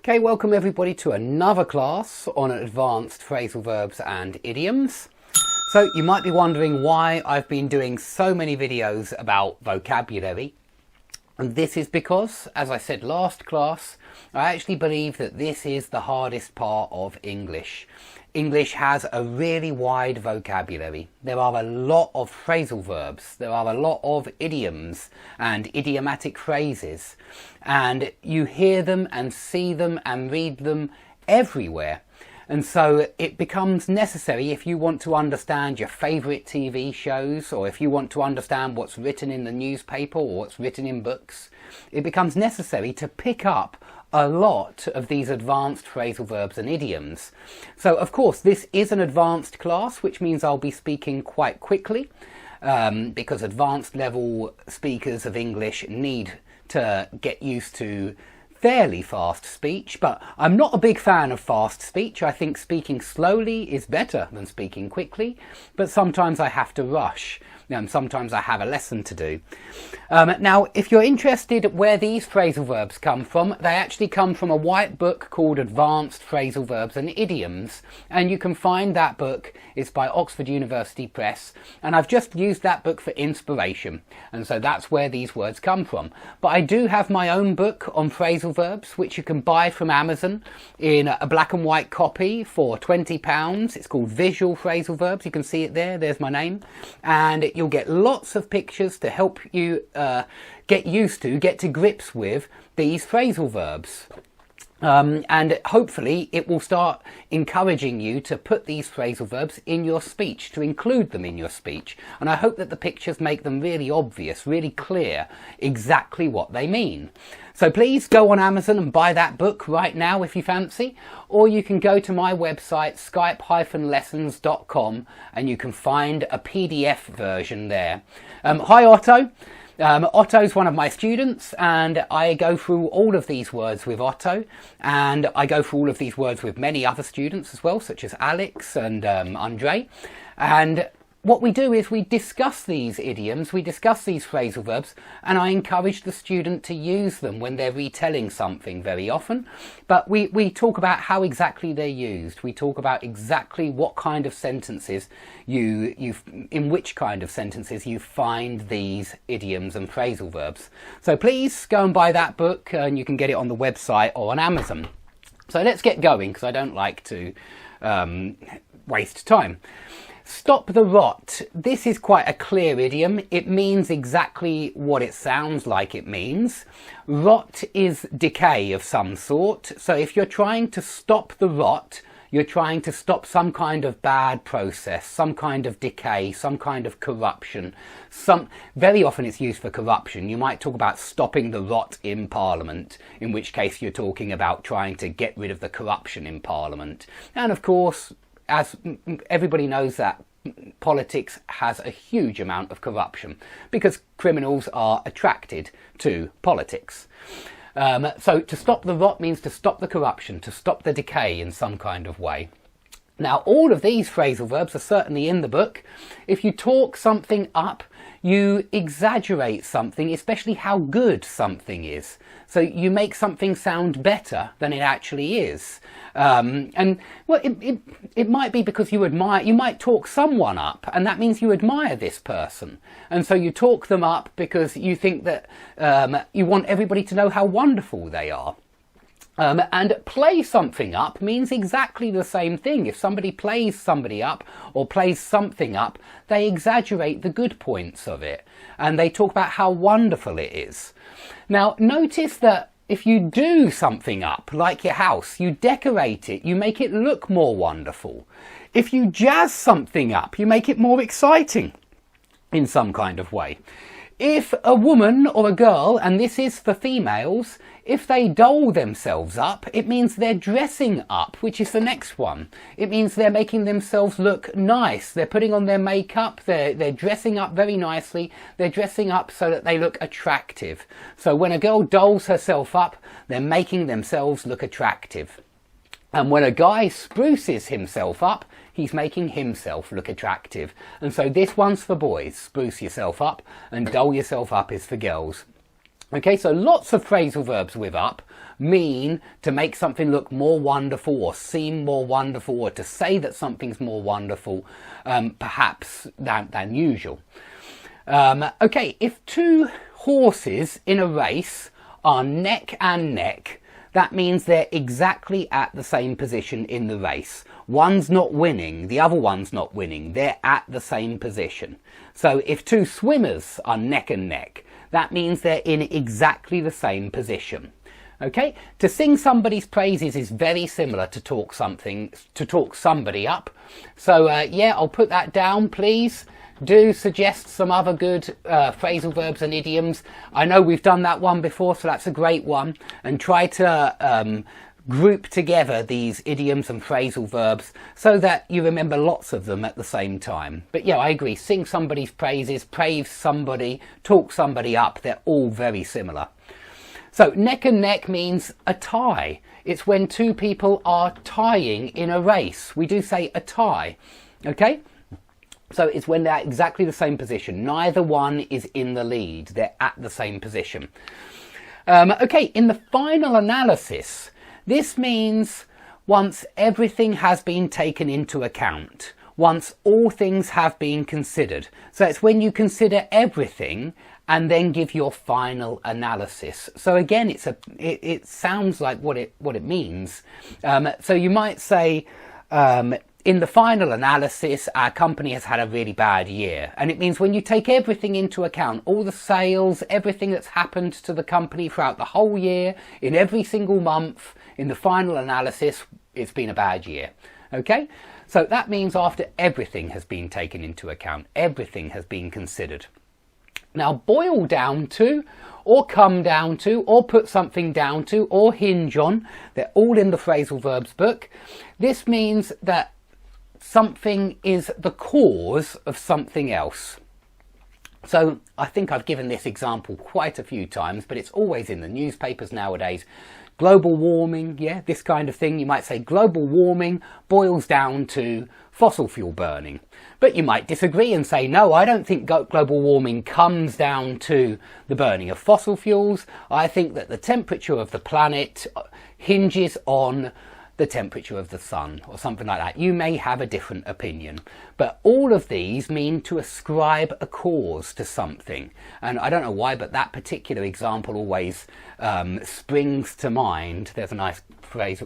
Okay, welcome everybody to another class on advanced phrasal verbs and idioms. So you might be wondering why I've been doing so many videos about vocabulary. And this is because, as I said last class, I actually believe that this is the hardest part of English. English has a really wide vocabulary. There are a lot of phrasal verbs, there are a lot of idioms and idiomatic phrases, and you hear them and see them and read them everywhere. And so it becomes necessary, if you want to understand your favourite TV shows, or if you want to understand what's written in the newspaper or what's written in books, it becomes necessary to pick up a lot of these advanced phrasal verbs and idioms. So of course this is an advanced class, which means I'll be speaking quite quickly, because advanced level speakers of English need to get used to fairly fast speech, but I'm not a big fan of fast speech. I think speaking slowly is better than speaking quickly, but sometimes I have to rush. Sometimes I have a lesson to do. Now, if you're interested where these phrasal verbs come from, they actually come from a white book called Advanced Phrasal Verbs and Idioms, and you can find that book. It's by Oxford University Press, and I've just used that book for inspiration, and so that's where these words come from. But I do have my own book on phrasal verbs, which you can buy from Amazon in a black and white copy for £20. It's called Visual Phrasal Verbs. You can see it there. There's my name, and you'll get lots of pictures to help you get to grips with these phrasal verbs. And hopefully it will start encouraging you to put these phrasal verbs in your speech, to include them in your speech. And I hope that the pictures make them really obvious, really clear exactly what they mean. So please go on Amazon and buy that book right now if you fancy, or you can go to my website skype-lessons.com and you can find a PDF version there. Hi Otto. Otto's one of my students, and I go through all of these words with Otto, and I go through all of these words with many other students as well, such as Alex and Andre. And what we do is we discuss these idioms, we discuss these phrasal verbs, and I encourage the student to use them when they're retelling something very often. But we talk about how exactly they're used. We talk about exactly what kind of sentences in which kind of sentences you find these idioms and phrasal verbs. So please go and buy that book, and you can get it on the website or on Amazon. So let's get going, because I don't like to waste time. Stop the rot. This is quite a clear idiom. It means exactly what it sounds like it means. Rot is decay of some sort. So if you're trying to stop the rot, you're trying to stop some kind of bad process, some kind of decay, some kind of corruption. Very often it's used for corruption. You might talk about stopping the rot in Parliament, in which case you're talking about trying to get rid of the corruption in Parliament. And of course, as everybody knows, that politics has a huge amount of corruption because criminals are attracted to politics. So to stop the rot means to stop the corruption, to stop the decay in some kind of way. Now, all of these phrasal verbs are certainly in the book. If you talk something up, you exaggerate something, especially how good something is. So you make something sound better than it actually is. And well, it might be because you might talk someone up, and that means you admire this person. And so you talk them up because you think that you want everybody to know how wonderful they are. And play something up means exactly the same thing. If somebody plays somebody up or plays something up, they exaggerate the good points of it and they talk about how wonderful it is. Now, notice that if you do something up, like your house, you decorate it, you make it look more wonderful. If you jazz something up, you make it more exciting in some kind of way. If a woman or a girl, and this is for females, if they doll themselves up, it means they're dressing up, which is the next one. It means they're making themselves look nice. They're putting on their makeup, they're dressing up very nicely, they're dressing up so that they look attractive. So when a girl dolls herself up, they're making themselves look attractive. And when a guy spruces himself up, he's making himself look attractive. And so this one's for boys, spruce yourself up, and doll yourself up is for girls. Okay, so lots of phrasal verbs with up, mean to make something look more wonderful or seem more wonderful, or to say that something's more wonderful perhaps than usual. Okay, if two horses in a race are neck and neck, that means they're exactly at the same position in the race. One's not winning, the other one's not winning. They're at the same position. So if two swimmers are neck and neck, that means they're in exactly the same position. Okay, to sing somebody's praises is very similar to talk somebody up. So yeah, I'll put that down, please. Do suggest some other good phrasal verbs and idioms. I know we've done that one before, so that's a great one. And try to group together these idioms and phrasal verbs so that you remember lots of them at the same time. But yeah, I agree. Sing somebody's praises, praise somebody, talk somebody up. They're all very similar. So neck and neck means a tie. It's when two people are tying in a race. We do say a tie. Okay? So it's when they're exactly the same position. Neither one is in the lead. They're at the same position. Okay, in the final analysis, this means once everything has been taken into account, once all things have been considered. So it's when you consider everything and then give your final analysis. So again, it sounds like what it means. So you might say, in the final analysis, our company has had a really bad year. And it means when you take everything into account, all the sales, everything that's happened to the company throughout the whole year, in every single month, in the final analysis, it's been a bad year. Okay? So that means after everything has been taken into account, everything has been considered. Now, boil down to, or come down to, or put something down to, or hinge on, they're all in the Phrasal Verbs book. This means that something is the cause of something else. So I think I've given this example quite a few times, but it's always in the newspapers nowadays. Global warming, yeah, this kind of thing. You might say global warming boils down to fossil fuel burning. But you might disagree and say, no, I don't think global warming comes down to the burning of fossil fuels. I think that the temperature of the planet hinges on the temperature of the sun, or something like that. You may have a different opinion, but all of these mean to ascribe a cause to something. And I don't know why, but that particular example always springs to mind. There's a nice phrase